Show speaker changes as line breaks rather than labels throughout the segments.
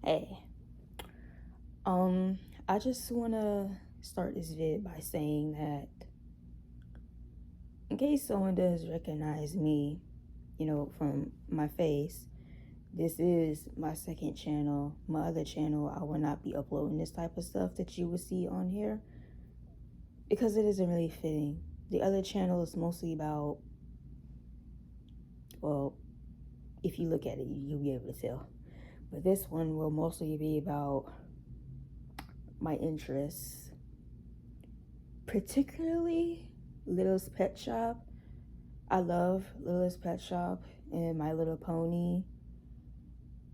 Hey, I just wanna start this vid by saying that in case someone does recognize me, from my face, this is my second channel. My other channel, I will not be uploading this type of stuff that you will see on here because it isn't really fitting. The other channel is mostly about, well, if you look at it, you'll be able to tell. But this one will mostly be about my interests, particularly Little's Pet Shop. I love Little's Pet Shop and My Little Pony,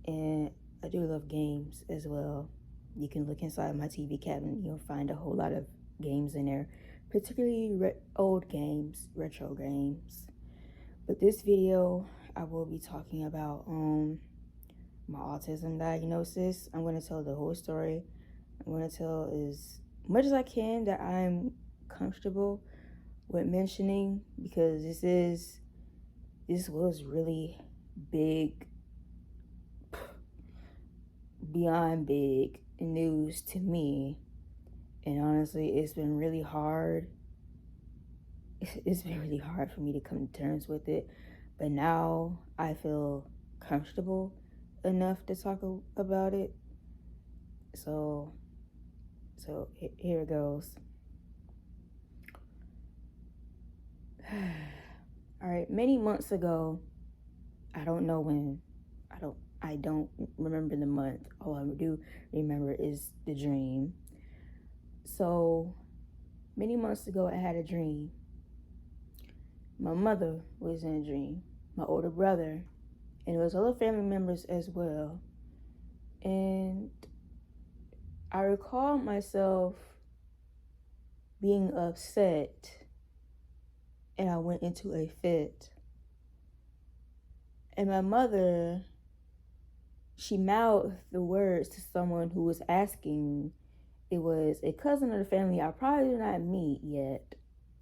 and I do love games as well. You can look inside my TV cabinet, you'll find a whole lot of games in there, particularly old games, retro games. But this video, I will be talking about my autism diagnosis. I'm going to tell the whole story. I'm going to tell as much as I can that I'm comfortable with mentioning, because this was really big, beyond big news to me. And honestly, it's been really hard. It's been really hard for me to come to terms with it. But now I feel comfortable enough to talk about it. So here it goes. All right, many months ago, I don't know when, I don't remember the month. All I do remember is the dream. So many months ago, I had a dream. My mother was in a dream, my older brother, and it was other family members as well. And I recall myself being upset, and I went into a fit. And my mother, she mouthed the words to someone who was asking. It was a cousin of the family I probably did not meet yet,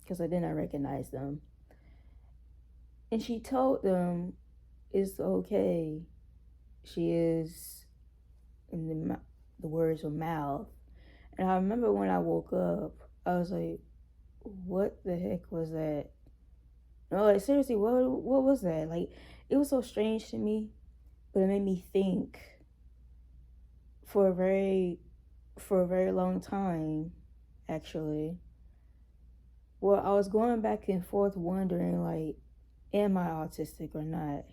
because I did not recognize them. And she told them it's okay. She is, and the words were mouthed. And I remember when I woke up, I was like, what the heck was that? No, like seriously, what was that? Like, it was so strange to me, but it made me think for a very long time, actually. Well, I was going back and forth wondering, like, am I autistic or not?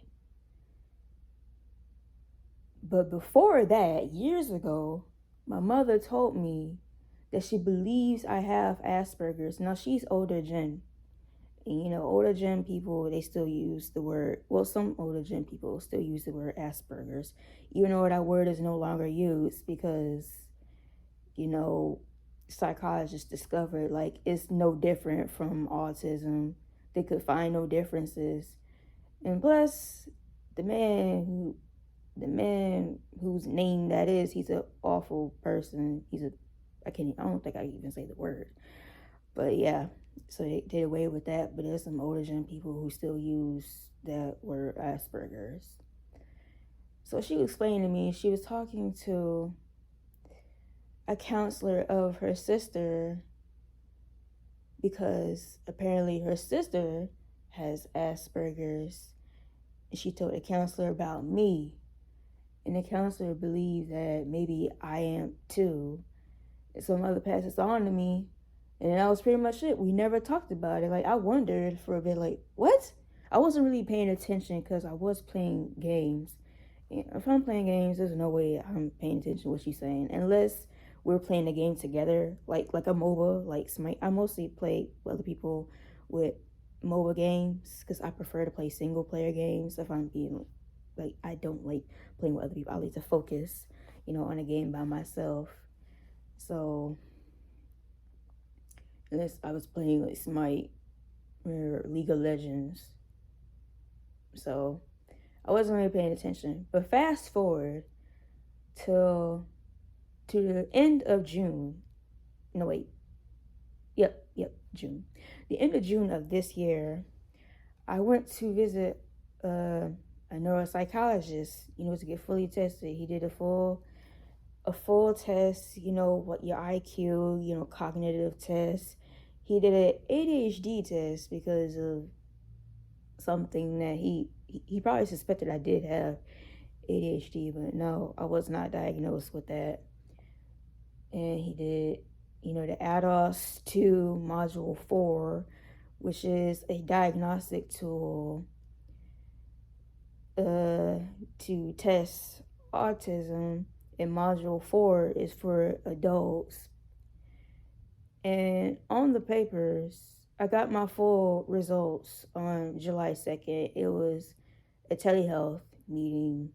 But before that, years ago, my mother told me that she believes I have Asperger's. Now, she's older gen. And older gen people, they still use the word, well, some older gen people still use the word Asperger's, even though that word is no longer used because, psychologists discovered, like, it's no different from autism. They could find no differences. And plus, the man whose name that is, he's an awful person. I don't think I can even say the word. But yeah, so they did away with that. But there's some older gen people who still use that word, Asperger's. So she was explaining to me, she was talking to a counselor of her sister, because apparently her sister has Asperger's. And she told the counselor about me. And the counselor believed that maybe I am too. And so my mother passed this on to me. And that was pretty much it. We never talked about it. Like, I wondered for a bit, like, what? I wasn't really paying attention because I was playing games. And if I'm playing games, there's no way I'm paying attention to what she's saying. Unless we're playing the game together, like a MOBA. Like, I mostly play with other people with MOBA games because I prefer to play single player games. If I'm being, like, I don't like playing with other people. I like to focus, on a game by myself. So I was playing like Smite or League of Legends. So I wasn't really paying attention. But fast forward to the end of June. No, wait. Yep, June. The end of June of this year, I went to visit a neuropsychologist, to get fully tested. He did a full a full test, what your IQ, cognitive test. He did an ADHD test because of something that he probably suspected I did have ADHD, but no, I was not diagnosed with that. And he did, the ADOS 2 Module 4, which is a diagnostic tool to test autism, and Module 4 is for adults. And on the papers, I got my full results on July 2nd. It was a telehealth meeting.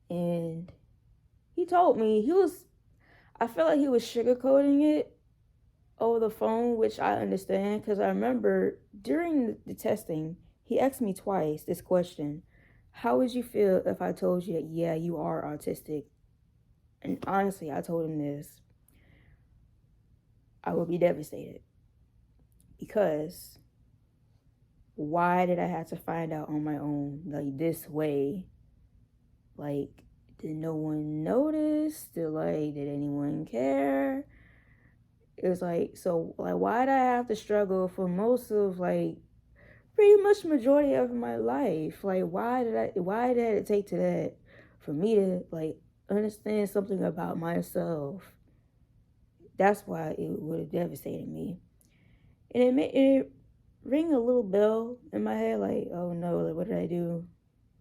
And he told me I felt like he was sugarcoating it over the phone, which I understand because I remember during the testing, he asked me twice this question: how would you feel if I told you that, yeah, you are autistic? And honestly, I told him this: I would be devastated, because why did I have to find out on my own, like, this way? Like, did no one notice? Did anyone care? It was like, so, like, why did I have to struggle for most of, like, pretty much majority of my life? Like, why did it take to that for me to, like, understand something about myself? That's why it would have devastated me. And it ring a little bell in my head, like, oh no, like, what did I do?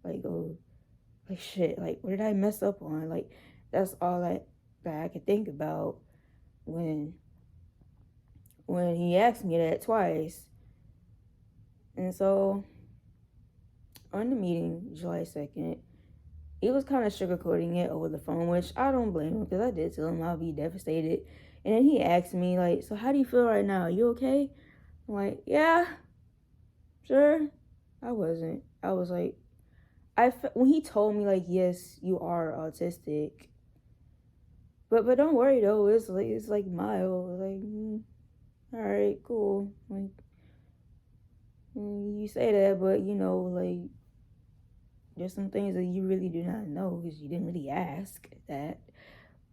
Like, oh, like, shit, like, what did I mess up on? Like, that's all that I could think about when he asked me that twice. And so on the meeting, July 2nd, he was kind of sugarcoating it over the phone, which I don't blame him, because I did tell him I'll be devastated. And then he asked me, like, so how do you feel right now? You okay? I'm like, yeah, sure. I wasn't. I was like, when he told me, like, yes, you are autistic, but don't worry though, it's like mild, like, all right, cool, like, you say that, but like, there's some things that you really do not know because you didn't really ask that.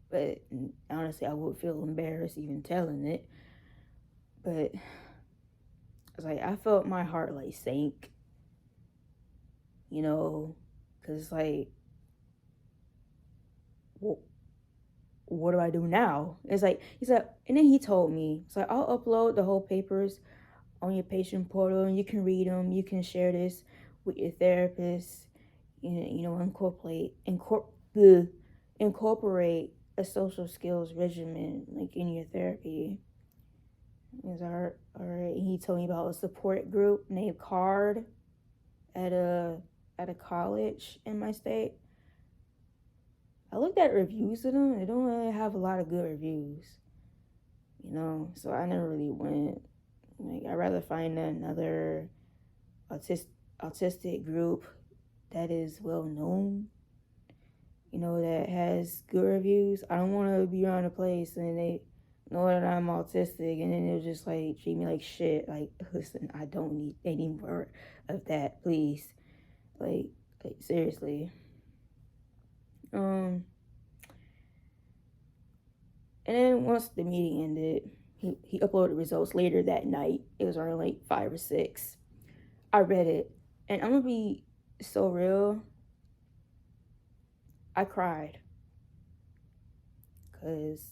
But honestly, I would feel embarrassed even telling it. But it's like, I felt my heart, like, sink, because, like, well, what do I do now? It's like, he said, and then he told me, it's like, I'll upload the whole papers on your patient portal, and you can read them. You can share this with your therapist. Incorporate a social skills regimen, like, in your therapy. It was all right. He told me about a support group named CARD at a college in my state. I looked at reviews of them. They don't really have a lot of good reviews, so I never really went. Like, I'd rather find another autistic group that is well known, that has good reviews. I don't want to be around a place and they know that I'm autistic, and then they'll just, like, treat me like shit. Like, listen, I don't need any more of that, please. Like seriously. And then once the meeting ended, he uploaded results later that night. It was around like 5 or 6. I read it, and I'm gonna be so real. I cried because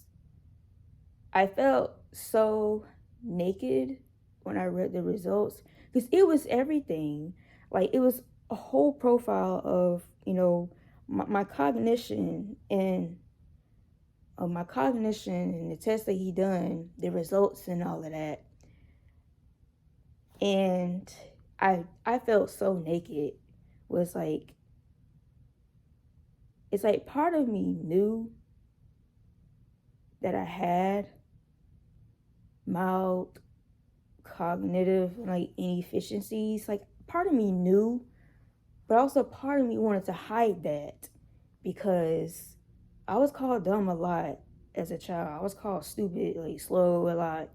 I felt so naked when I read the results, because it was everything. Like, it was a whole profile of, my cognition, and the test that he done, the results and all of that. And I felt so naked. Was like, it's like part of me knew that I had mild cognitive, like, inefficiencies. Like, part of me knew, but also part of me wanted to hide that, because I was called dumb a lot as a child. I was called stupid, like, slow a lot.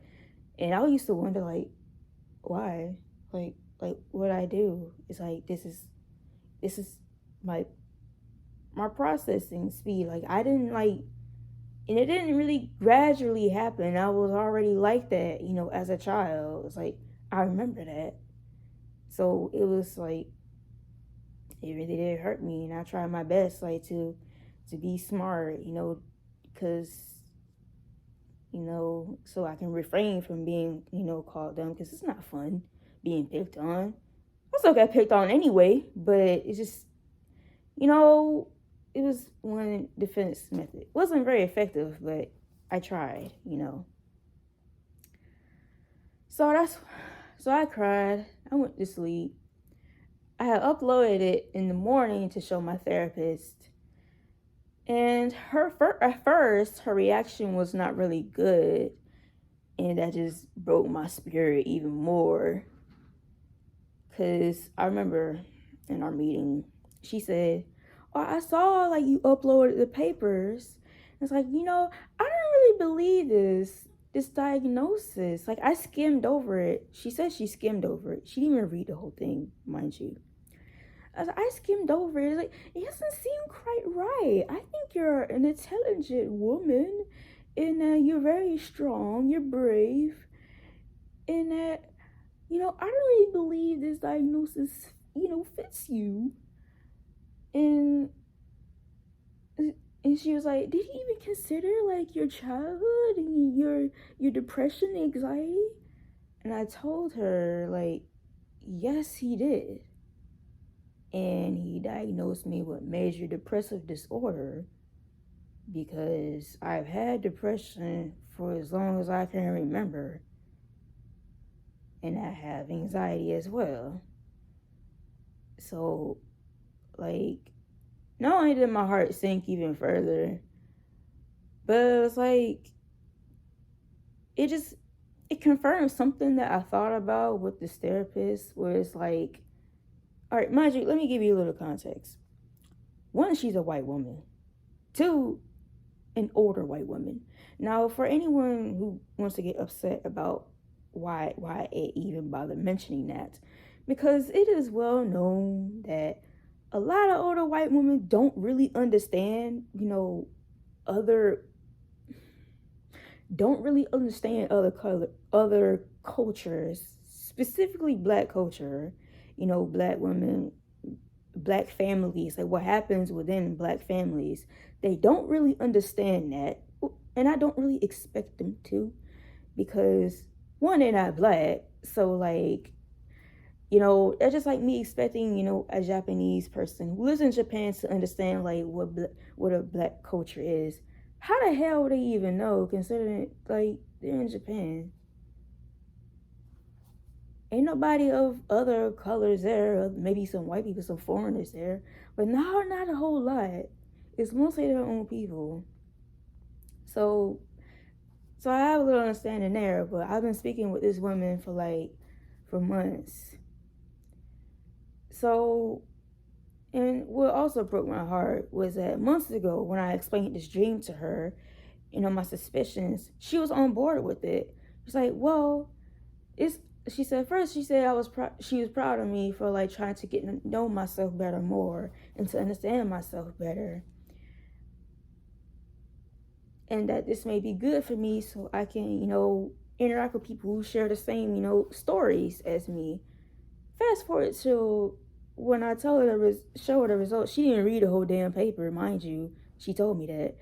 And I used to wonder, like, why? Like what I do is like, this is my my processing speed. Like, I didn't like, and it didn't really gradually happen. I was already like that, as a child. It's like, I remember that. So it was like, it really did hurt me. And I tried my best, like, to be smart, because, so I can refrain from being, called dumb, because it's not fun being picked on. I still got picked on anyway, but it's just, it was one defense method. It wasn't very effective, but I tried. So I cried. I went to sleep. I had uploaded it in the morning to show my therapist. And at first, her reaction was not really good. And that just broke my spirit even more. Because I remember in our meeting, she said, "Oh, I saw like you uploaded the papers." It's like, I don't really believe this diagnosis. Like, I skimmed over it. She said she skimmed over it. She didn't even read the whole thing, mind you. I skimmed over it. It's like, it doesn't seem quite right. I think you're an intelligent woman, and you're very strong. You're brave, and that I don't really believe this diagnosis, fits you. And she was like, "Did you even consider like your childhood and your depression, anxiety?" And I told her, like, yes, he did. And he diagnosed me with major depressive disorder because I've had depression for as long as I can remember. And I have anxiety as well. So, like, not only did my heart sink even further, but it was like, it confirmed something that I thought about with this therapist, where it's like, all right, mind you, let me give you a little context. One, she's a white woman. Two, an older white woman. Now, for anyone who wants to get upset about why I even bother mentioning that, because it is well known that a lot of older white women don't really understand, other other cultures, specifically Black culture, Black women, Black families, like what happens within Black families. They don't really understand that, and I don't really expect them to, because one, they're not Black, so like, it's just like me expecting, a Japanese person who lives in Japan to understand like what a Black culture is. How the hell would they even know, considering like they're in Japan? Ain't nobody of other colors there. Maybe some white people, some foreigners there, but no, not a whole lot. It's mostly their own people. So I have a little understanding there, but I've been speaking with this woman for months. So, and what also broke my heart was that months ago, when I explained this dream to her, my suspicions, she was on board with it. She's like, well, she said she was proud of me for like trying to get to know myself better more and to understand myself better. And that this may be good for me so I can, interact with people who share the same, stories as me. Fast forward to when I told her show her the results. She didn't read the whole damn paper, mind you. She told me that.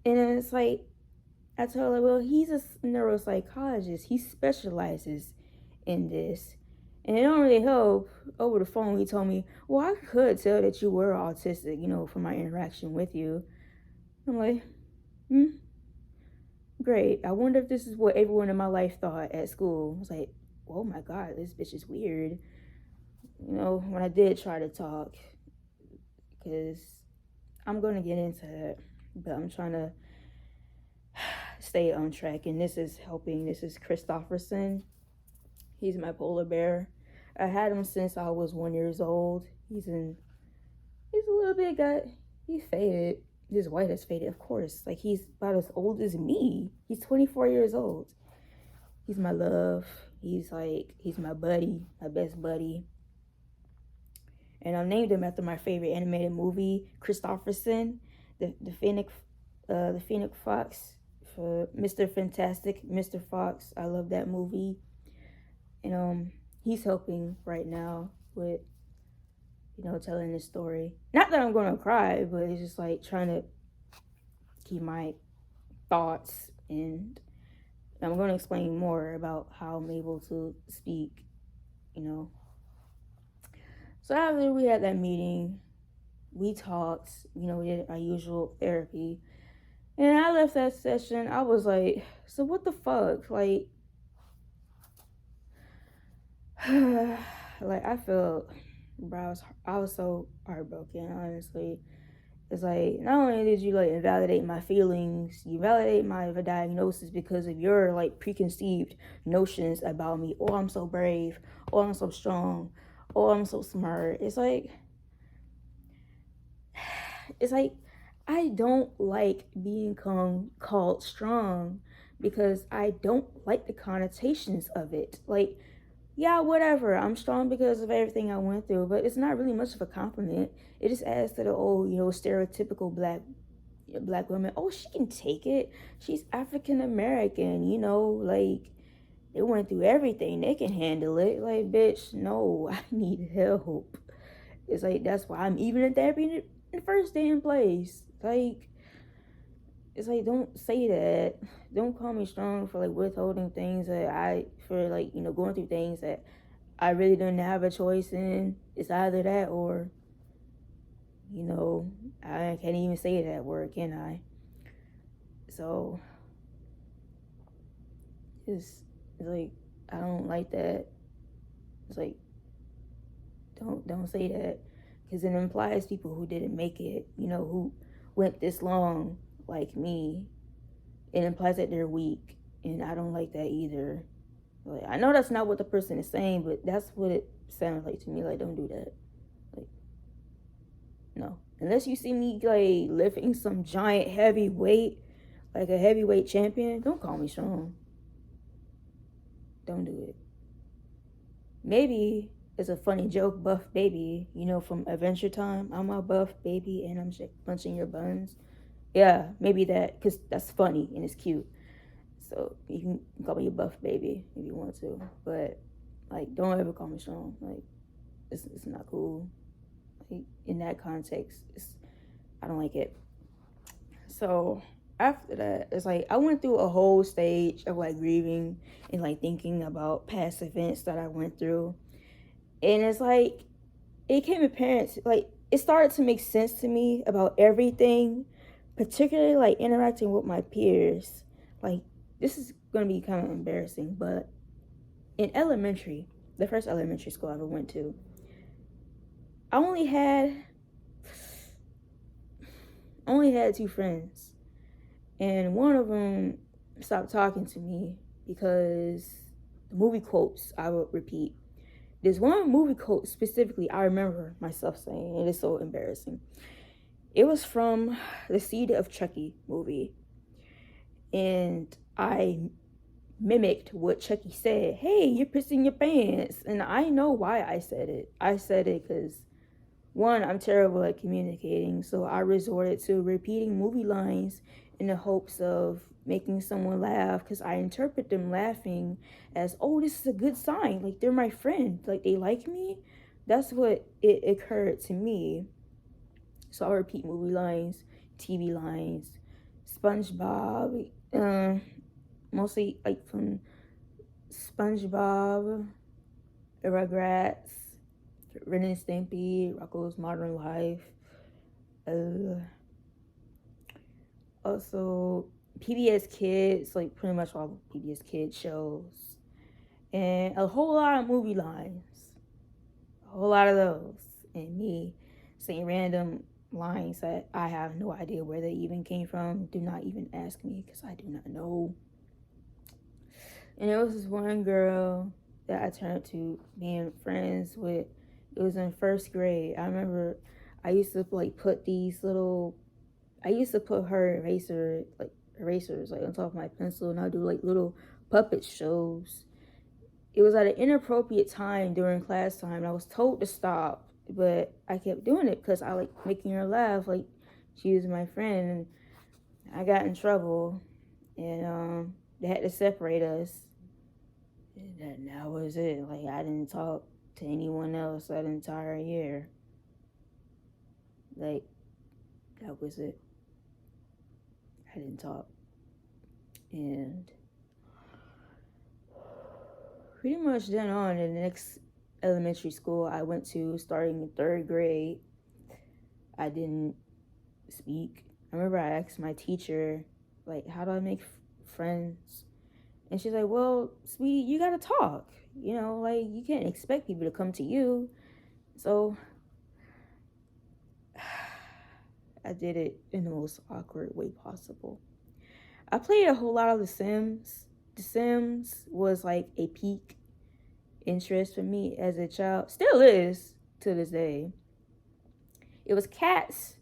And then it's like, I told her, well, he's a neuropsychologist. He specializes in this. And it don't really help. Over the phone, he told me, well, I could tell that you were autistic, from my interaction with you. I'm like, great. I wonder if this is what everyone in my life thought at school. I was like, oh my God, this bitch is weird. When I did try to talk, because I'm going to get into it, but I'm trying to stay on track. And this is helping. This is Christopherson. He's my polar bear. I had him since I was 1 year old. He's a little bit he's faded. His white is faded, of course. Like, he's about as old as me. He's 24 years old. He's my love. He's my buddy, my best buddy. and I named him after my favorite animated movie, Christopherson, the Phoenix Fox, for Mr. Fantastic, Mr. Fox. I love that movie, and he's helping right now with telling this story. Not that I'm gonna cry, but it's just like trying to keep my thoughts, and I'm going to explain more about how I'm able to speak, you know. So after we had that meeting, we talked, we did our usual therapy. And I left that session, I was like, so what the fuck? Like, like I felt, bro, I was so heartbroken, honestly. It's like, not only did you like invalidate my feelings, you validate my diagnosis because of your like preconceived notions about me. Oh, I'm so brave. Oh, I'm so strong. Oh, I'm so smart. It's like I don't like being called strong because I don't like the connotations of it. Like, yeah, whatever. I'm strong because of everything I went through, but it's not really much of a compliment. It just adds to the old, stereotypical black woman. Oh, she can take it. She's African American. Like they went through everything. They can handle it. Like, bitch, no, I need help. It's like that's why I'm even in therapy in the first damn place. Like, it's like, don't say that. Don't call me strong for like withholding things for like going through things that I really didn't have a choice in. It's either that or I can't even say that word, can I? So it's like I don't like that. It's like don't say that because it implies people who didn't make it, who went this long like me. It implies that they're weak, and I don't like that either. Like, I know that's not what the person is saying, but that's what it sounded like to me. Like, don't do that. Like, no. Unless you see me like lifting some giant heavy weight, like a heavyweight champion, don't call me strong. Don't do it. Maybe it's a funny joke, buff baby, from Adventure Time. I'm a buff baby and I'm punching your buns. Yeah, maybe that, because that's funny and it's cute. So you can call me a buff baby if you want to. But, like, don't ever call me strong. Like, it's not cool. Like, in that context, I don't like it. So after that, it's like I went through a whole stage of like grieving and like thinking about past events that I went through. And it's like it became apparent, like it started to make sense to me about everything, particularly like interacting with my peers. Like, this is gonna be kind of embarrassing, but in elementary, the first elementary school I ever went to, I only had two friends, and one of them stopped talking to me because the movie quotes I would repeat. There's one movie quote specifically I remember myself saying, and it's so embarrassing. It was from the Seed of Chucky movie, and I mimicked what Chucky said. Hey, you're pissing your pants. And I know why I said it. I said it because, one, I'm terrible at communicating, so I resorted to repeating movie lines in the hopes of making someone laugh, because I interpret them laughing as, oh, this is a good sign. Like, they're my friend. Like, they like me. That's what it occurred to me. So I repeat movie lines, TV lines, SpongeBob, mostly like from SpongeBob, The Rugrats, Ren and Stimpy, Rocko's Modern Life, also PBS Kids, like pretty much all PBS Kids shows, and a whole lot of movie lines, a whole lot of those, and me saying random lines that I have no idea where they even came from. Do not even ask me, because I do not know. And there was this one girl that I turned to being friends with. It was in first grade. I remember I used to like put her erasers like on top of my pencil, and I'd do like little puppet shows. It was at an inappropriate time during class time. I was told to stop but I kept doing it because I like making her laugh. Like, she was my friend, and I got in trouble, and they had to separate us. And that was it. Like, I didn't talk to anyone else that entire year. Like, that was it. I didn't talk. And pretty much then on, in the next elementary school I went to, starting in 3rd grade, I didn't speak. I remember I asked my teacher, like, how do I make friends? And she's like, well, sweetie, you gotta talk. You know, like, you can't expect people to come to you. So I did it in the most awkward way possible. I played a whole lot of The Sims. The Sims was like a peak interest for me as a child. Still is to this day. It was cats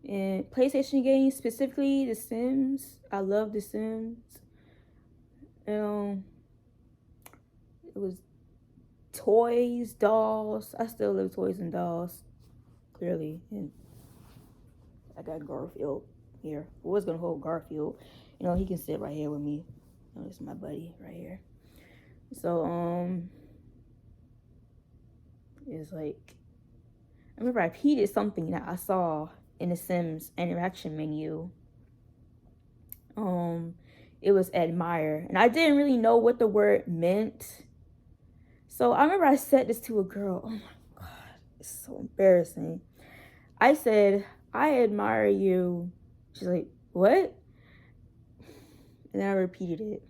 and PlayStation games, specifically The Sims. I love The Sims. It was toys, dolls. I still love toys and dolls, clearly. And I got Garfield here. I was gonna hold Garfield. You know, he can sit right here with me. You know, this is my buddy right here. So it's like, I remember I repeated something that I saw in the Sims interaction menu. It was admire, and I didn't really know what the word meant. So I remember I said this to a girl. Oh my god, it's so embarrassing. I said, I admire you. She's like, what? And then I repeated it.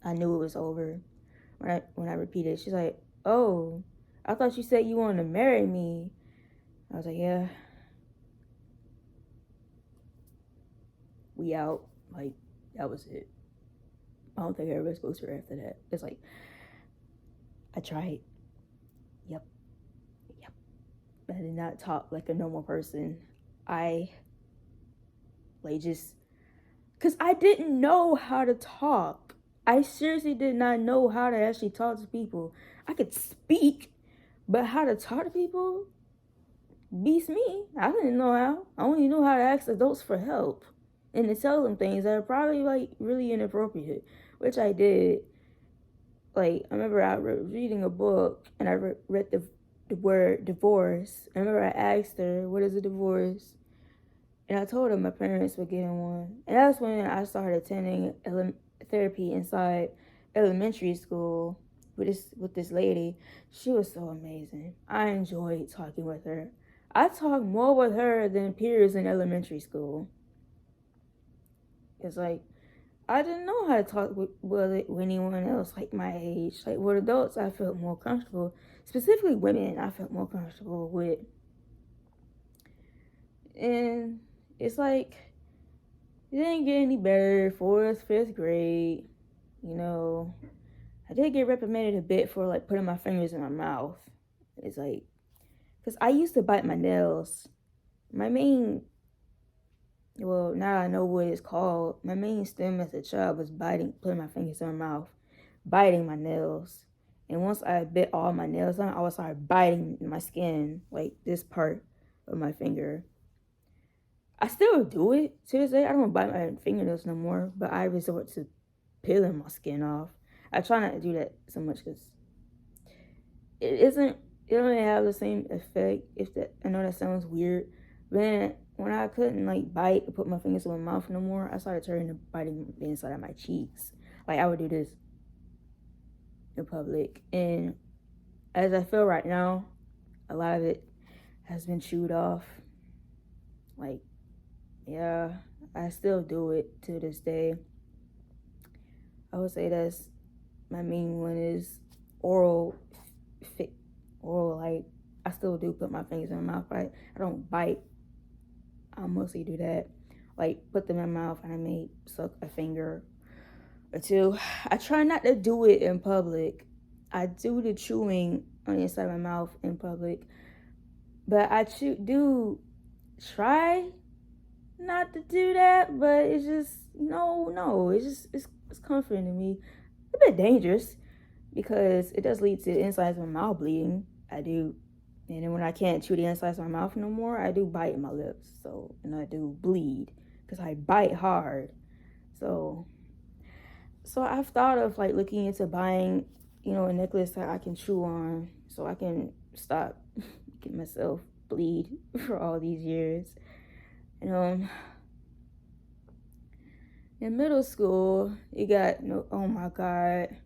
I knew it was over when I repeated it. She's like, oh, I thought you said you wanted to marry me. I was like, yeah. We out. Like, that was it. I don't think I ever spoke to her after that. It's like, I tried. Yep. I did not talk like a normal person. I, like, just, because I didn't know how to talk. I seriously did not know how to actually talk to people. I could speak, but how to talk to people beats me. I didn't know how. I only knew how to ask adults for help and to tell them things that are probably like really inappropriate, which I did. Like, I remember I was reading a book and I read the word divorce. I remember I asked her, what is a divorce? And I told her my parents were getting one. And that's when I started attending therapy inside elementary school with this lady. She was so amazing. I enjoyed talking with her. I talked more with her than peers in elementary school. It's like, I didn't know how to talk with anyone else like my age. Like, with adults, I felt more comfortable. Specifically women, I felt more comfortable with. And it's like, it didn't get any better. 4th, 5th grade, you know, I did get reprimanded a bit for like putting my fingers in my mouth. It's like, because I used to bite my nails. My main, well, now I know what it's called. My main stem as a child was putting my fingers in my mouth, biting my nails. And once I bit all my nails on, I would start biting my skin, like this part of my finger. I still do it to this day. I don't bite my fingernails no more, but I resort to peeling my skin off. I try not to do that so much because it don't have the same effect. I know that sounds weird, but then when I couldn't like bite or put my fingers in my mouth no more, I started turning to biting the inside of my cheeks. Like, I would do this in public, and as I feel right now, a lot of it has been chewed off. Like, yeah, I still do it to this day. I would say that's my main one is oral. Like, I still do put my fingers in my mouth, but I don't bite. I mostly do that, like put them in my mouth and I may suck a finger or two. I try not to do it in public. I do the chewing on the inside of my mouth in public, but I do try not to do that. But it's just no. It's comforting to me. A bit dangerous because it does lead to the insides of my mouth bleeding. I do And then when I can't chew the insides of my mouth no more, I do bite my lips. So, and I do bleed because I bite hard. So I've thought of like looking into buying, a necklace that I can chew on so I can stop making myself bleed for all these years. And in middle school, it got no. Oh my God,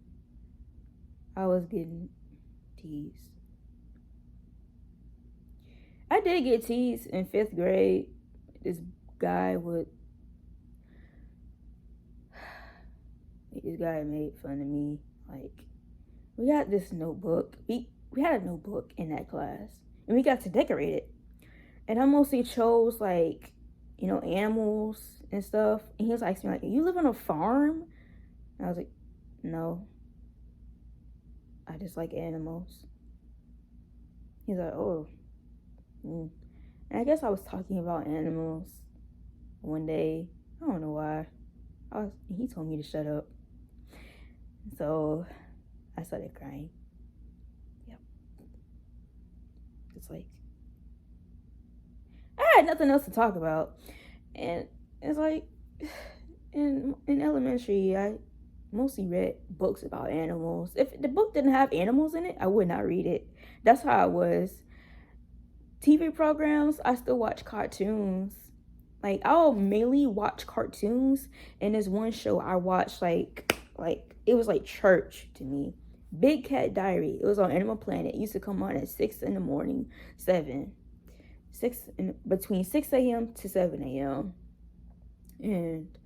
I was getting teased. I did get teased in 5th grade. This guy made fun of me. Like, we got this notebook. We had a notebook in that class, and we got to decorate it. And I mostly chose like, animals and stuff. And he was asking me like, "You live on a farm?" And I was like, "No, I just like animals." He's like, "Oh." And I guess I was talking about animals one day. I don't know why. He told me to shut up. So I started crying. Yep. It's like, I had nothing else to talk about. And it's like, in elementary, I mostly read books about animals. If the book didn't have animals in it, I would not read it. That's how I was. TV programs, I still watch cartoons. Like, I'll mainly watch cartoons. And there's one show I watched, like it was like church to me. Big Cat Diary. It was on Animal Planet. It used to come on at 6 in the morning, 7. Between 6 a.m. to 7 a.m. And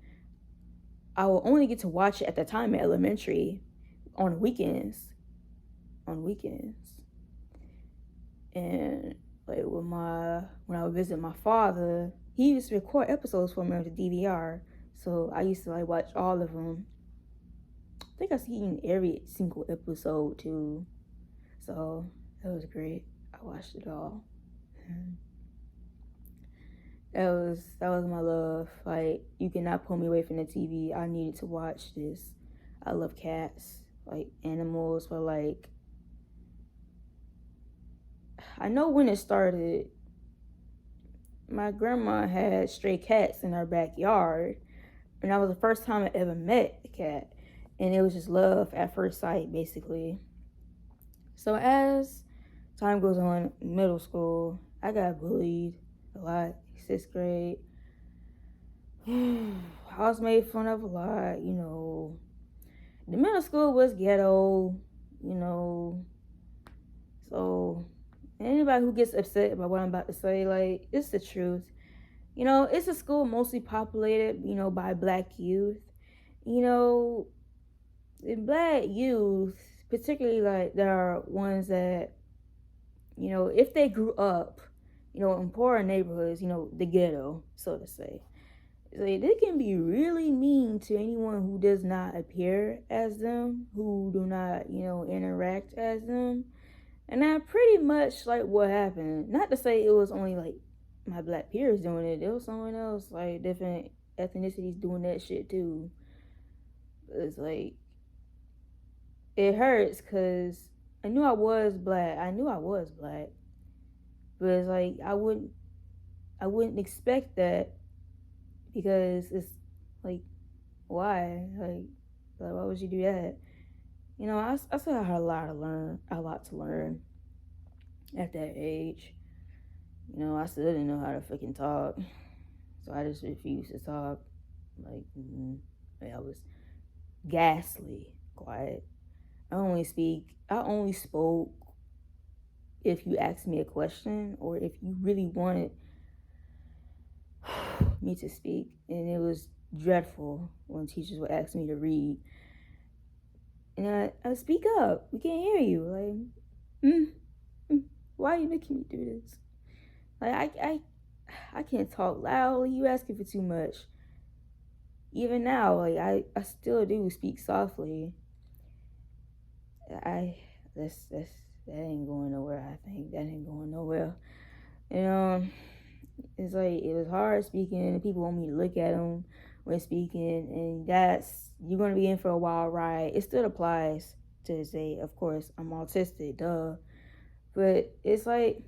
I will only get to watch it at the time in elementary on weekends. And like when I would visit my father, he used to record episodes for me on the DVR. So I used to like watch all of them. I think I've seen every single episode too. So that was great. I watched it all. That was my love. Like, you cannot pull me away from the TV. I needed to watch this. I love cats, like animals, but like, I know when it started. My grandma had stray cats in her backyard, and that was the first time I ever met a cat, and it was just love at first sight, basically. So as time goes on, middle school, I got bullied a lot. 6th grade, I was made fun of a lot. The middle school was ghetto. So anybody who gets upset about what I'm about to say, like, it's the truth. It's a school mostly populated, by Black youth. The Black youth, particularly, like, there are ones that, if they grew up, in poorer neighborhoods, the ghetto, so to say, like, they can be really mean to anyone who does not appear as them, who do not, interact as them. And that pretty much like what happened. Not to say it was only like my Black peers doing it. There was someone else, like different ethnicities doing that shit too. It's like, it hurts because I knew I was Black. But it's like, I wouldn't expect that, because it's like, why? Like why would you do that? I still had a lot to learn at that age. I still didn't know how to freaking talk, so I just refused to talk. Like, I was ghastly quiet. I only spoke if you asked me a question or if you really wanted me to speak. And it was dreadful when teachers would ask me to read. And I speak up. We can't hear you. Like, why are you making me do this? Like, I can't talk loudly. You asking for too much. Even now, like, I still do speak softly. That ain't going nowhere. I think that ain't going nowhere. It's like, it was hard speaking, and people want me to look at them when speaking, and you're gonna be in for a wild ride. It still applies to this day. Of course, I'm autistic, duh. But it's like,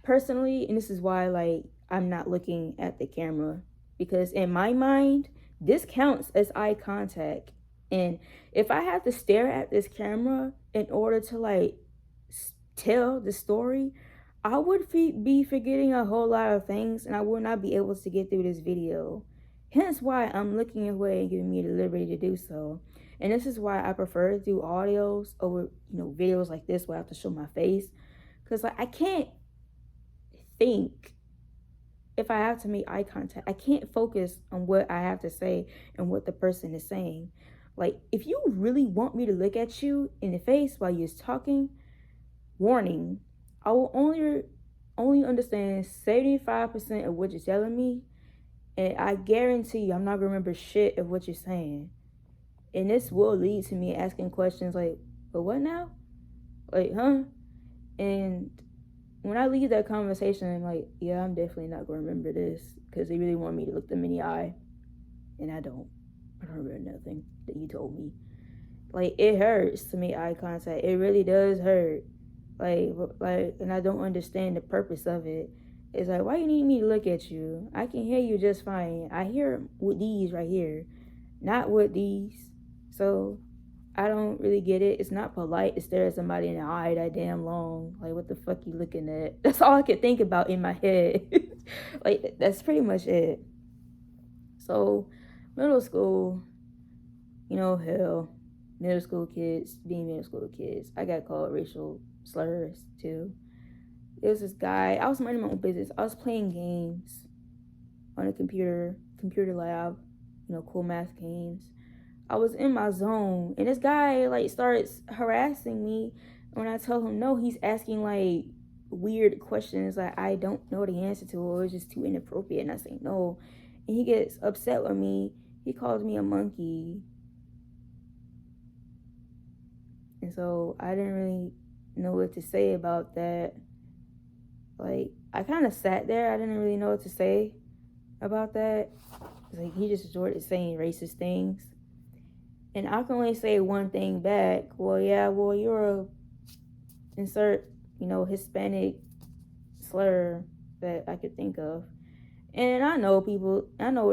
personally, and this is why, like, I'm not looking at the camera, because in my mind, this counts as eye contact. And if I have to stare at this camera in order to, like, tell the story, I would be forgetting a whole lot of things, and I would not be able to get through this video. Hence why I'm looking away and giving me the liberty to do so. And this is why I prefer to do audios over, videos like this where I have to show my face. Because, like, I can't think if I have to make eye contact. I can't focus on what I have to say and what the person is saying. Like, if you really want me to look at you in the face while you're talking, warning, I will only understand 75% of what you're telling me, and I guarantee you I'm not gonna remember shit of what you're saying. And this will lead to me asking questions like, but what now? Like, huh? And when I leave that conversation, I'm like, yeah, I'm definitely not gonna remember this, because they really want me to look them in the eye, and I don't remember nothing that you told me. Like, it hurts to make eye contact. It really does hurt. Like, and I don't understand the purpose of it. It's like, why you need me to look at you? I can hear you just fine. I hear with these right here, not with these. So I don't really get it. It's not polite to stare at somebody in the eye that damn long. Like, what the fuck you looking at? That's all I could think about in my head. Like, that's pretty much it. So, middle school, hell, middle school kids, being middle school kids, I got called racial slurs too. There was this guy, I was minding my own business. I was playing games on a computer lab, cool math games. I was in my zone, and this guy, like, starts harassing me. When I tell him no, he's asking, like, weird questions like I don't know the answer to, or it's just too inappropriate, and I say no. And he gets upset with me. He calls me a monkey. And so I didn't really know what to say about that. Like, I kind of sat there. I didn't really know what to say about that. Like, he just resorted to saying racist things. And I can only say one thing back. Well, yeah, well, you're a insert, Hispanic slur that I could think of. And I know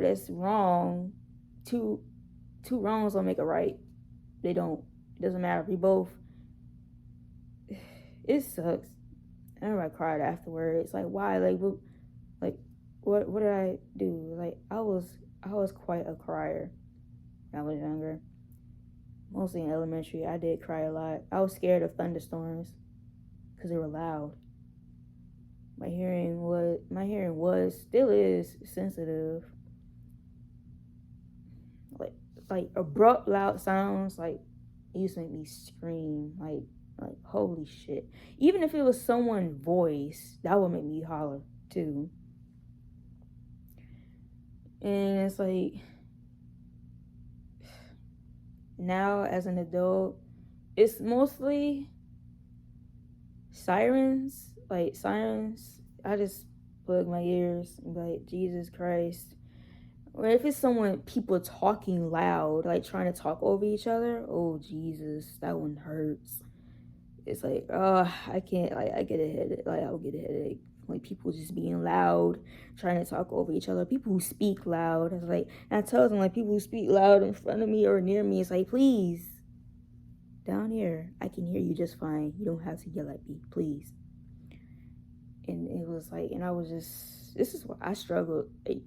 that's wrong. Two wrongs don't make a right. They don't. It doesn't matter. We both. It sucks. I remember I cried afterwards. Like, why? What did I do? Like, I was quite a crier when I was younger. Mostly in elementary, I did cry a lot. I was scared of thunderstorms because they were loud. My hearing still is sensitive. Like abrupt, loud sounds, like, it used to make me scream. Like holy shit. Even if it was someone's voice, that would make me holler too. And it's like, now as an adult, it's mostly sirens. Like, sirens, I just plug my ears and be like, Jesus Christ. Or if it's people talking loud, like trying to talk over each other, oh Jesus, that one hurts. It's like, I can't, like, I get a headache. Like, I'll get a headache. Like, people just being loud, trying to talk over each other. People who speak loud. It's like, and I tell them, like, people who speak loud in front of me or near me, it's like, please, down here, I can hear you just fine. You don't have to yell at me, please. And it was like, and I was just, this is what I struggled, like,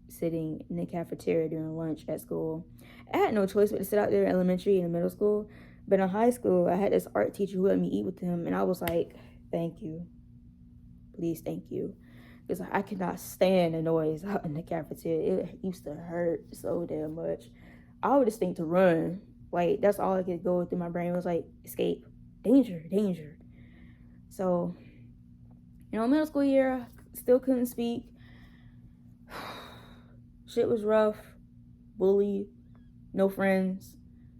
sitting in the cafeteria during lunch at school. I had no choice but to sit out there in elementary and in middle school. But in high school, I had this art teacher who let me eat with him, and I was like, thank you. Please, thank you. Because I could not stand the noise out in the cafeteria. It used to hurt so damn much. I would just think to run. Like, that's all I could go through my brain was like, escape. Danger, danger. So, middle school year, still couldn't speak. Shit was rough. Bullied. No friends.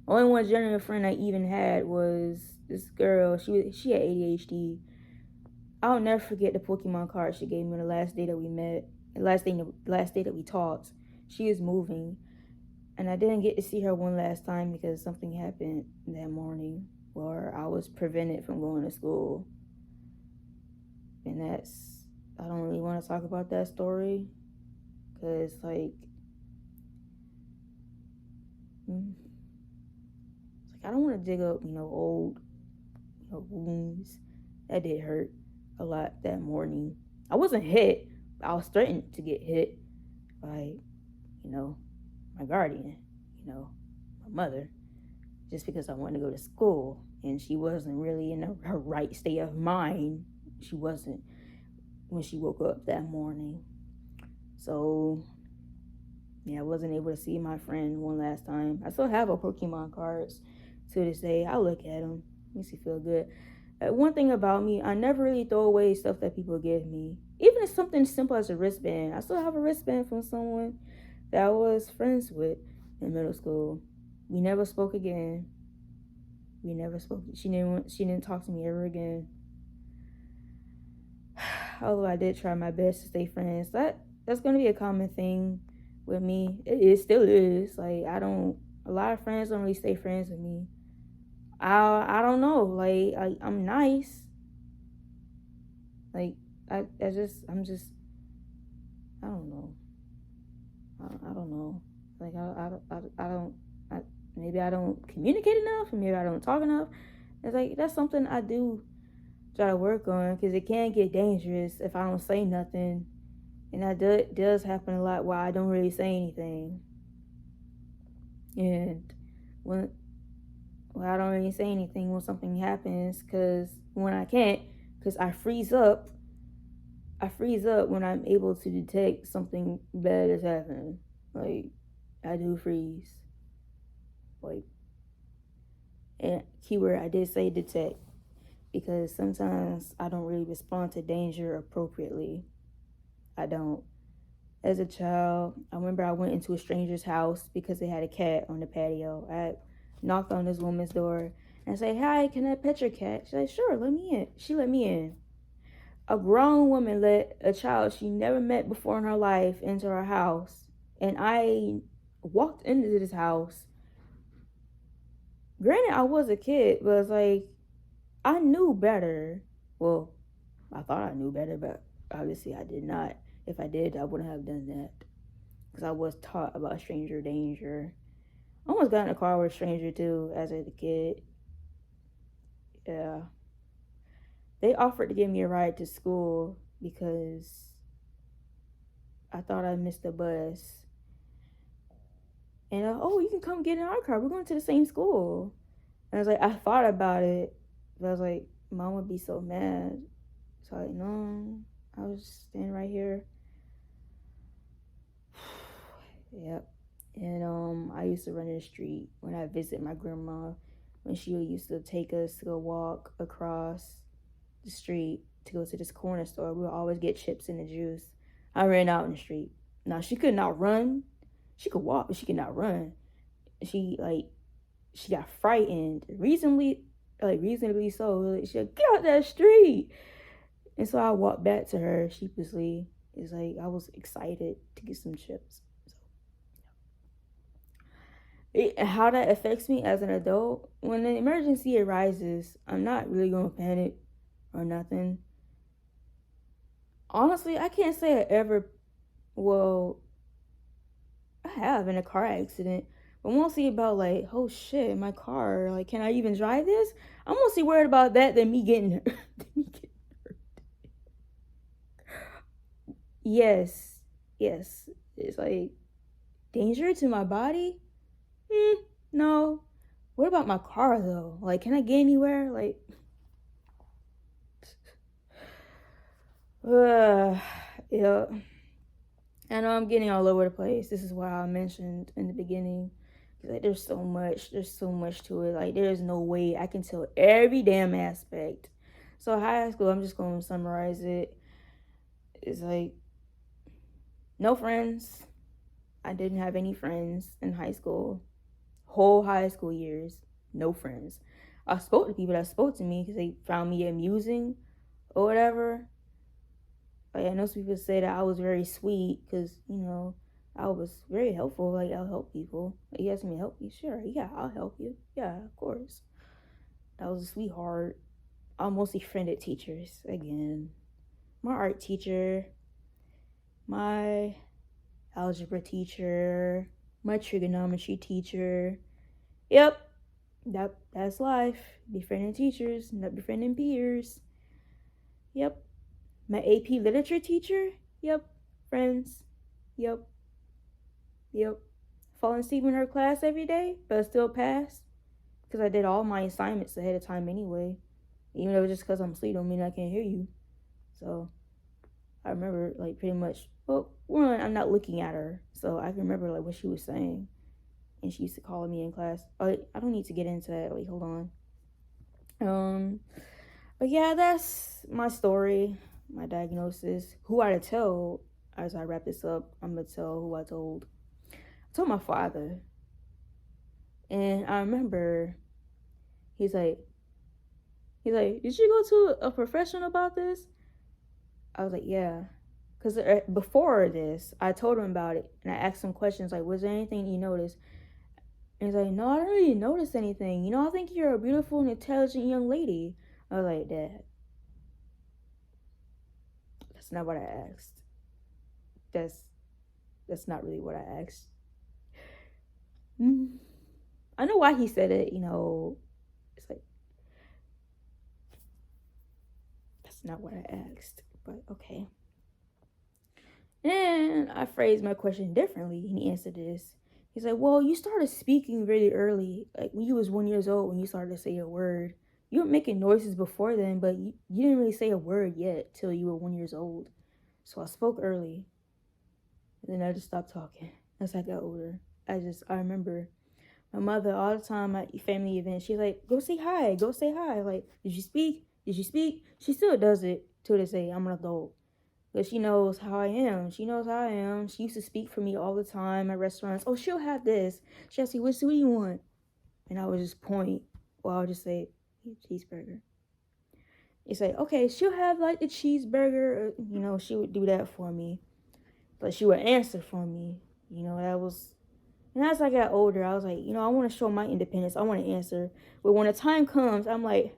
Only one genuine friend I even had was this girl. She had ADHD. I'll never forget the Pokemon card she gave me the last day that we met. The last day that we talked. She was moving, and I didn't get to see her one last time because something happened that morning. or I was prevented from going to school. And I don't really want to talk about that story because, like, I don't want to dig up, old, wounds. That did hurt a lot that morning. I wasn't hit, but I was threatened to get hit by, my guardian, my mother, just because I wanted to go to school. And she wasn't really in her right state of mind. She wasn't when she woke up that morning. So, yeah, I wasn't able to see my friend one last time. I still have her Pokemon cards to this day. I look at them. Makes me feel good. One thing about me, I never really throw away stuff that people give me. Even if something simple as a wristband. I still have a wristband from someone that I was friends with in middle school. We never spoke again. We never spoke. She didn't talk to me ever again. Although I did try my best to stay friends. That's gonna be a common thing with me. It still is. Like, a lot of friends don't really stay friends with me. I don't know. Like, I'm nice. Like, I'm just I don't know. I don't know. Like, I don't. Maybe I don't communicate enough, or maybe I don't talk enough. It's like, that's something I do try to work on, because it can get dangerous if I don't say nothing, and that does happen a lot while I don't really say anything. And when I don't really say anything when something happens, because when I can't, because I freeze up. I freeze up when I'm able to detect something bad is happening. Like, I do freeze. Like, and keyword, I did say detect, because sometimes I don't really respond to danger appropriately. I don't. As a child, I remember I went into a stranger's house because they had a cat on the patio. I knocked on this woman's door and I said, "Hi, can I pet your cat?" She said, "Sure, let me in." She let me in. A grown woman let a child she never met before in her life into her house. And I walked into this house. Granted, I was a kid, but it's like, I knew better. Well, I thought I knew better, but obviously I did not. If I did, I wouldn't have done that, because I was taught about stranger danger. I almost got in a car with a stranger too as a kid. Yeah. They offered to give me a ride to school because I thought I missed the bus. And oh, you can come get in our car. We're going to the same school. And I was like, I thought about it, but I was like, Mom would be so mad. So I was like, no, I was standing right here. Yep. And I used to run in the street when I visit my grandma, when she used to take us to go walk across the street to go to this corner store. We would always get chips and the juice. I ran out in the street. Now, she could not run. She could walk, but she could not run. She got frightened, reasonably so. Like, she said, "Get out that street!" And so I walked back to her sheepishly. It's like I was excited to get some chips. How that affects me as an adult, when an emergency arises, I'm not really gonna panic or nothing. Honestly, I can't say I ever. Well, I have in a car accident, but mostly about, like, oh shit, my car, like, can I even drive this? I'm mostly worried about that than me getting hurt. Yes, it's like danger to my body. No. What about my car though? Like, can I get anywhere? Like, yeah. I know I'm getting all over the place. This is why I mentioned in the beginning. Like, there's so much to it. Like, there's no way I can tell every damn aspect. So high school, I'm just going to summarize it. It's like, no friends. I didn't have any friends in high school. Whole high school years, no friends. I spoke to people that spoke to me because they found me amusing or whatever. Like, I know some people say that I was very sweet because, I was very helpful. Like, I'll help people. Like, you ask me to help you? Sure. Yeah, I'll help you. Yeah, of course. That was a sweetheart. I mostly friended teachers again. My art teacher, my algebra teacher, my trigonometry teacher. Yep, that's life. Befriending teachers, not befriending peers. Yep. My AP literature teacher. Yep. Friends. Yep. Yep. Falling asleep in her class every day, but still pass. Because I did all my assignments ahead of time anyway. Even though just because I'm asleep don't mean I can't hear you. So I remember like pretty much, well, one, I'm not looking at her. So I can remember like what she was saying. And she used to call me in class. Oh, I don't need to get into that. Wait, hold on. But yeah, that's my story, my diagnosis. Who I tell as I wrap this up, I'm gonna tell who I told. I told my father. And I remember he's like, did you go to a professional about this? I was like, yeah. Because before this, I told him about it. And I asked him questions like, was there anything you noticed? And he's like, no, I don't really notice anything. You know, I think you're a beautiful and intelligent young lady. I was like, Dad, that's not what I asked. That's not really what I asked. I know why he said it, you know. It's like, that's not what I asked. But okay. And I phrased my question differently, and he answered this. He's like, well, you started speaking really early, like when you was 1 year old, when you started to say a word. You were making noises before then, but you didn't really say a word yet till you were 1 year old. So I spoke early, and then I just stopped talking as I got older. I remember my mother all the time at family events, she's like, go say hi, go say hi. Like, did you speak? Did you speak? She still does it to this day. I'm an adult. But she knows how I am. She knows how I am. She used to speak for me all the time at restaurants. Oh, she'll have this. She'll say, what do you want? And I would just point, or I would just say, cheeseburger. It's like, okay, she'll have like the cheeseburger. You know, she would do that for me. But she would answer for me. You know, that was... And as I got older, I was like, you know, I want to show my independence. I want to answer. But when the time comes, I'm like...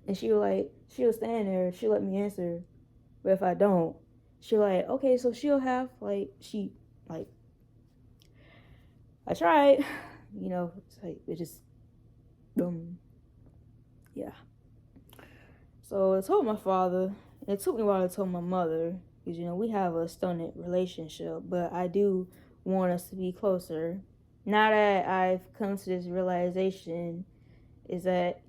And she'll stand there. She'll let me answer. But if I don't, she'll like, okay, so she'll have, like, I tried. You know, it's like, it just, yeah. So I told my father. It took me a while to tell my mother. Because, you know, we have a stunted relationship. But I do want us to be closer. Now that I've come to this realization is that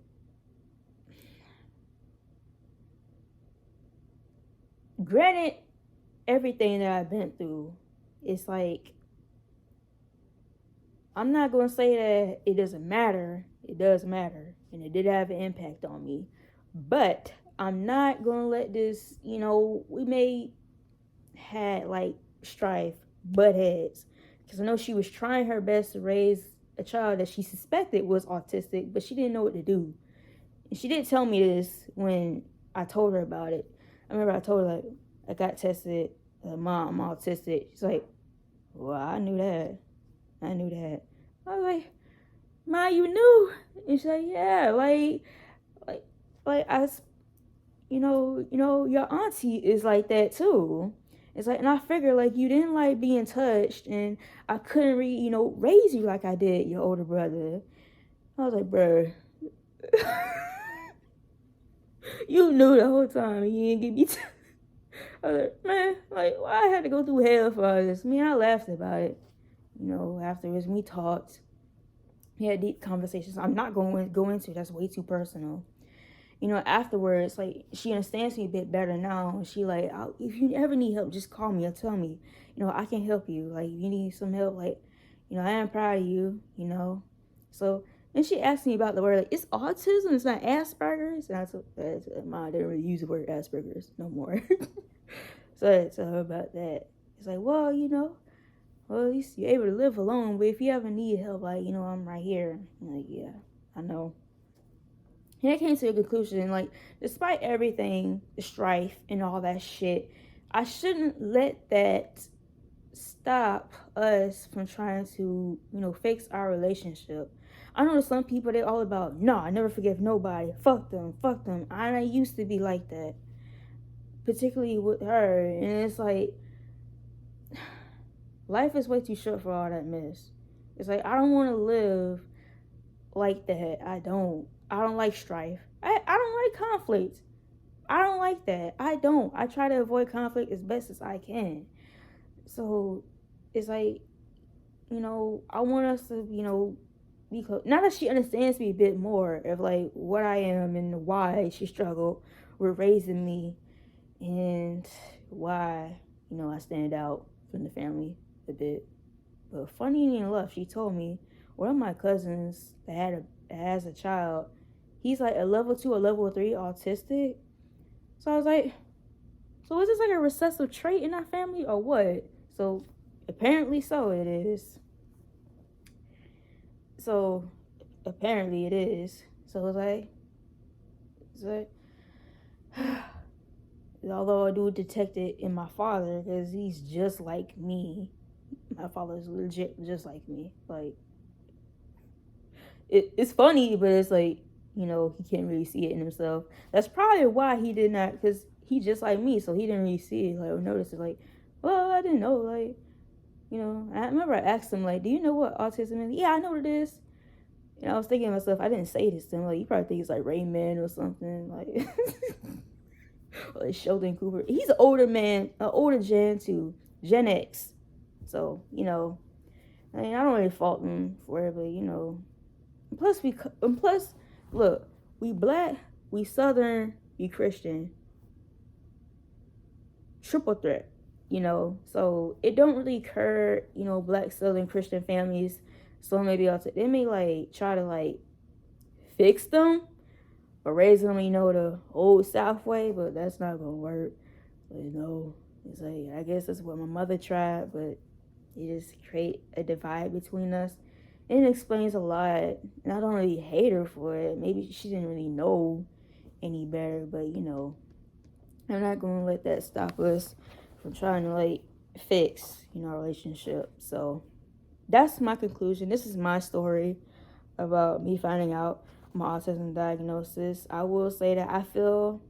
granted everything that I've been through, it's like, I'm not going to say that it doesn't matter. It does matter. And it did have an impact on me. But I'm not going to let this, you know, we may had like strife, butt heads. Because I know she was trying her best to raise a child that she suspected was autistic, but she didn't know what to do. And she did tell me this when I told her about it. I remember I told her, like, I got tested. Mom, I'm autistic. She's like, well, I knew that. I was like, Ma, you knew? And she's like, yeah, like I, you know, your auntie is like that too. It's like, and I figured like you didn't like being touched, and I couldn't raise you like I did your older brother. I was like, bruh, you knew the whole time you didn't get me. I was like, man, like, why I had to go through hell for all this? I mean, I laughed about it. You know, afterwards we talked. We had deep conversations. I'm not going to go into it. That's way too personal. You know, afterwards, like, she understands me a bit better now. She like, if you ever need help, just call me or tell me. You know, I can help you. Like, if you need some help, like, you know, I am proud of you, you know. So, and she asked me about the word, like, it's autism, it's not Asperger's. And I told I didn't really use the word Asperger's no more. So I told her about that. It's like, well, you know, well, at least you're able to live alone. But if you ever need help, like, you know, I'm right here. I'm like, yeah, I know. And I came to a conclusion, like, despite everything, the strife and all that shit, I shouldn't let that stop us from trying to, fix our relationship. I know some people, they all about, no, I never forgive nobody. Fuck them, fuck them. I used to be like that, particularly with her. And it's like, life is way too short for all that mess. It's like, I don't want to live like that. I don't like strife. I don't like conflict. I don't like that. I try to avoid conflict as best as I can. So it's like, I want us to, be close. Now that she understands me a bit more of like what I am and why she struggled with raising me and why, I stand out from the family a bit. But funny enough, she told me one of my cousins that has a child, he's like a level 2 or level 3 autistic. So I was like, so is this like a recessive trait in our family or what? So apparently so it is. So apparently it is. So it's like although I do detect it in my father because he's just like me. My father's legit just like me. Like, it's funny, but it's like, he can't really see it in himself. That's probably why he did not, because he just like me, so he didn't really see it, like, or notice it. Like, well, I didn't know, like, I remember I asked him, like, do you know what autism is? Yeah, I know what it is. And I was thinking to myself, I didn't say this to him, like, you probably think it's like Rayman or something, like, or like Sheldon Cooper. He's an older man, an older Gen too, Gen X. So, I mean, I don't really fault him for it, but, plus, look, we black, we southern, we Christian, triple threat, so it don't really hurt, black southern Christian families. So maybe they may like try to like fix them or raise them, the old South way, but that's not gonna work. It's like, I guess that's what my mother tried, but it just create a divide between us. And it explains a lot. And I don't really hate her for it. Maybe she didn't really know any better, but I'm not gonna let that stop us from trying to like fix, our relationship. So that's my conclusion. This is my story about me finding out my autism diagnosis. I will say that I feel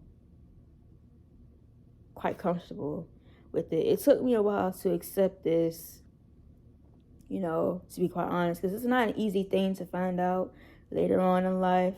quite comfortable with it. It took me a while to accept this, to be quite honest, because it's not an easy thing to find out later on in life.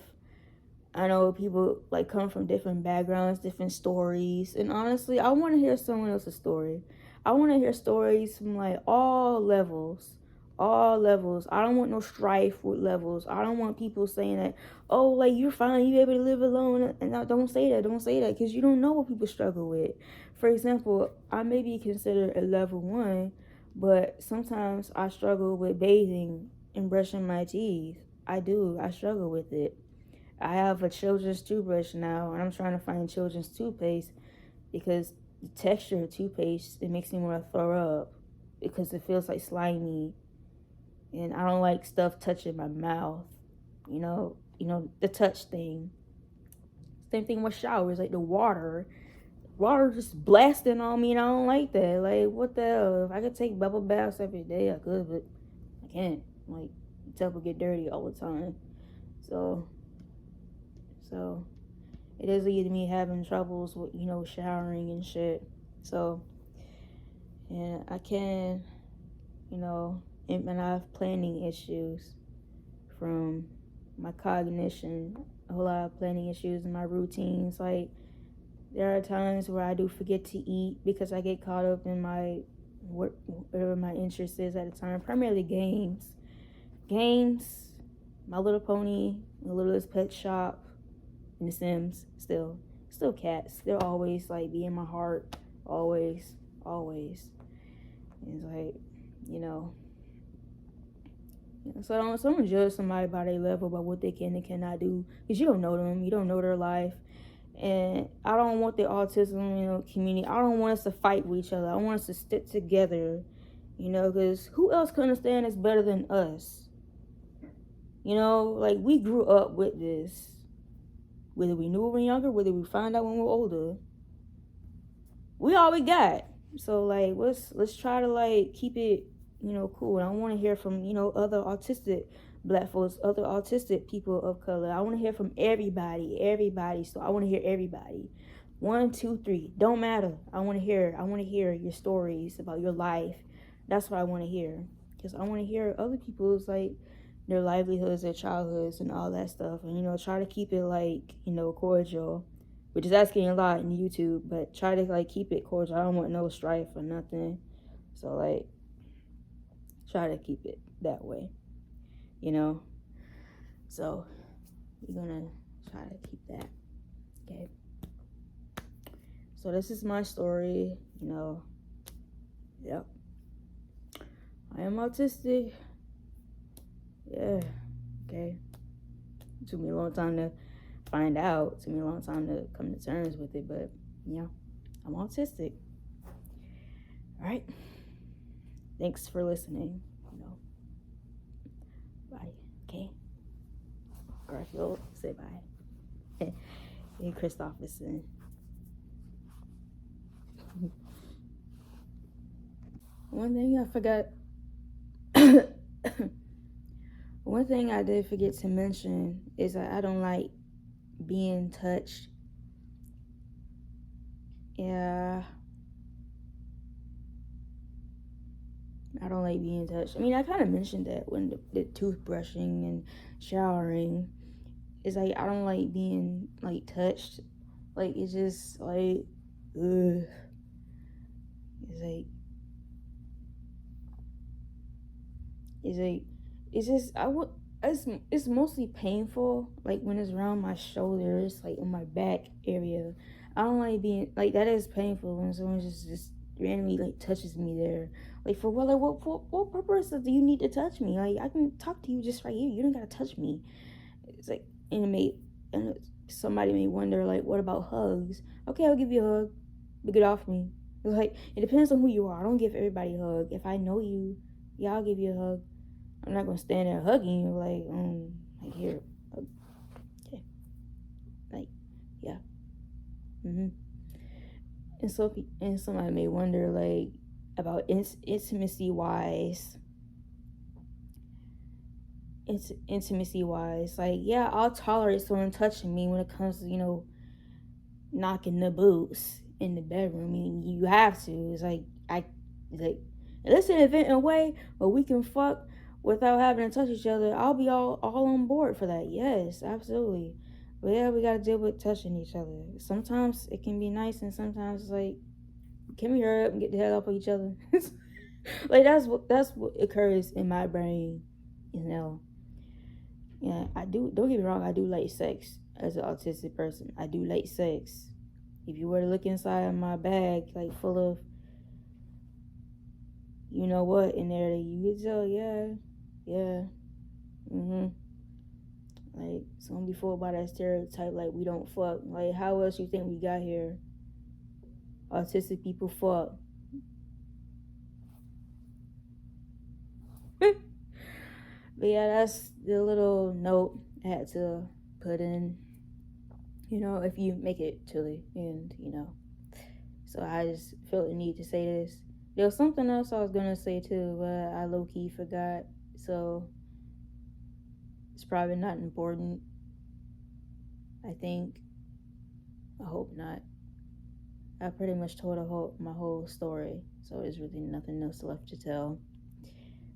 I know people like come from different backgrounds, different stories, and honestly, I want to hear someone else's story. I want to hear stories from like all levels. All levels. I don't want no strife with levels. I don't want people saying that, oh, like, you're fine, you able to live alone. And I don't say that, because you don't know what people struggle with. For example, I may be considered a level 1, but sometimes I struggle with bathing and brushing my teeth. I do. I struggle with it. I have a children's toothbrush now, and I'm trying to find children's toothpaste because the texture of toothpaste, it makes me want to throw up because it feels like slimy. And I don't like stuff touching my mouth, the touch thing. Same thing with showers, like the water just blasting on me, and I don't like that. Like, what the hell? If I could take bubble baths every day, I could, but I can't. Like, the tub will get dirty all the time. So it is leading me having troubles with, showering and shit. So, and I can, and I have planning issues from my cognition, a whole lot of planning issues in my routines. Like, there are times where I do forget to eat because I get caught up in whatever my interest is at the time, primarily games, My Little Pony, My Littlest Pet Shop, and The Sims. Still cats. They'll always like be in my heart, always. It's like, so don't judge somebody by their level, by what they can and cannot do, because you don't know them, you don't know their life. And I don't want the autism, community, I don't want us to fight with each other. I want us to stick together, because who else can understand this better than us? Like, we grew up with this, whether we knew when we were younger, whether we find out when we were older. We all we got. So like let's try to like keep it, cool. And I want to hear from, other autistic black folks, other autistic people of color. I want to hear from everybody. So I want to hear everybody. One, two, three. Don't matter. I want to hear your stories about your life. That's what I want to hear. Because I want to hear other people's like their livelihoods, their childhoods and all that stuff. And try to keep it like, cordial, which is asking a lot in YouTube, but try to like keep it cordial. I don't want no strife or nothing. So like try to keep it that way, So we're gonna try to keep that. Okay. So this is my story, Yep. I am autistic. Yeah. Okay. It took me a long time to find out. It took me a long time to come to terms with it, but I'm autistic. All right. Thanks for listening. Bye. Okay. Garfield, say bye. Hey, Christopherson. One thing I forgot. One thing I did forget to mention is that I don't like being touched. Yeah. I don't like being touched. I mean, I kind of mentioned that when the toothbrushing and showering. It's like I don't like being like touched. Like it's just like, ugh. It's just it's mostly painful like when it's around my shoulders, like in my back area. I don't like being like that. Is painful when someone just randomly like touches me there. Like for what? Like what purpose do you need to touch me? Like I can talk to you just right here. You don't gotta touch me. It's like and somebody may wonder like, what about hugs? Okay, I'll give you a hug, but get off me. It's like it depends on who you are. I don't give everybody a hug. If I know you, yeah, I'll give you a hug. I'm not gonna stand there hugging you like here, okay, like yeah, And so and somebody may wonder like about intimacy wise. Intimacy wise, like yeah, I'll tolerate someone touching me when it comes to knocking the boots in the bedroom. I mean, you have to. It's like unless in an event in a way where we can fuck without having to touch each other, I'll be all on board for that. Yes, absolutely. But yeah, we gotta deal with touching each other. Sometimes it can be nice, and sometimes it's like, can we hurry up and get the hell up of each other? Like that's what occurs in my brain, Yeah, I do. Don't get me wrong. I do like sex as an autistic person. I do like sex. If you were to look inside of my bag, like full of, you know what, in there, you could tell, yeah, Like, so don't be fooled by that stereotype, like we don't fuck. Like, how else you think we got here? Autistic people fuck. But yeah, that's the little note I had to put in. If you make it to the end, So I just felt the need to say this. There was something else I was gonna say too, but I low key forgot. So it's probably not important. I think. I hope not. I pretty much told my whole story, so there's really nothing else left to tell.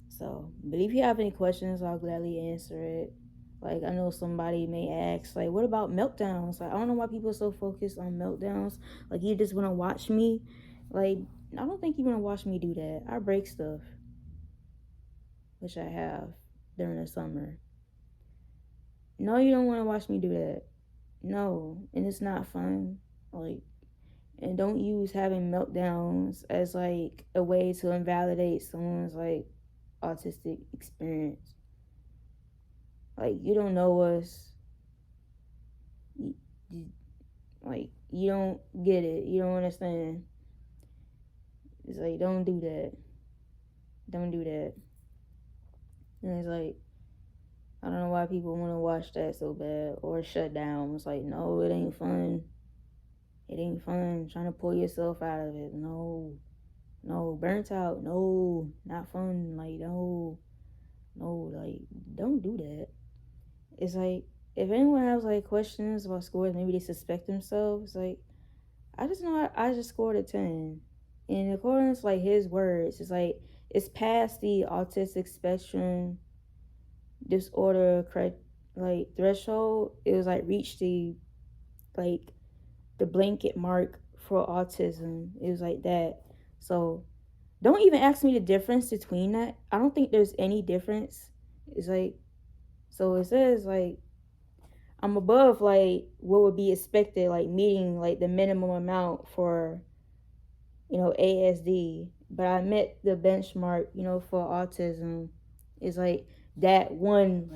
So, but if you have any questions, I'll gladly answer it. Like, I know somebody may ask, like, what about meltdowns? Like, I don't know why people are so focused on meltdowns. Like, you just want to watch me. Like, I don't think you want to watch me do that. I break stuff, which I have during the summer. No, you don't want to watch me do that. No, and it's not fun. Like, and don't use having meltdowns as like a way to invalidate someone's like autistic experience. Like, you don't know us. Like, you don't get it. You don't understand. It's like, don't do that. Don't do that. And it's like, I don't know why people want to watch that so bad or shut down. It's like, no, it ain't fun. It ain't fun trying to pull yourself out of it. No. No, burnt out. No, not fun. Like, no, no, like, don't do that. It's like, if anyone has like questions about scores, maybe they suspect themselves. Like, I just know I just scored a 10. In accordance, like his words, it's like it's past the autistic spectrum disorder like threshold. It was like reached like the blanket mark for autism. It was like that. So don't even ask me the difference between that. I don't think there's any difference. It's like, so it says like I'm above like what would be expected, like meeting like the minimum amount for, ASD, but I met the benchmark, for autism. Is like that one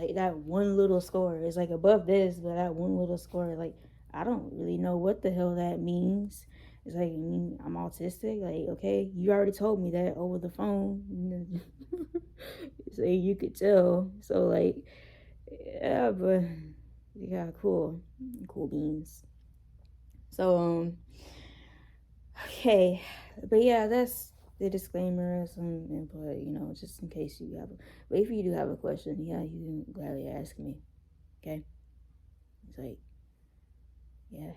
little score is like above this, but that one little score, like I don't really know what the hell that means. It's like, I'm autistic. Like, okay, you already told me that over the phone. So you could tell. So like, yeah, but yeah, cool beans. So okay, but yeah, that's the disclaimer. Some input, just in case you have. But if you do have a question, yeah, you can gladly ask me. Okay, it's like, yeah.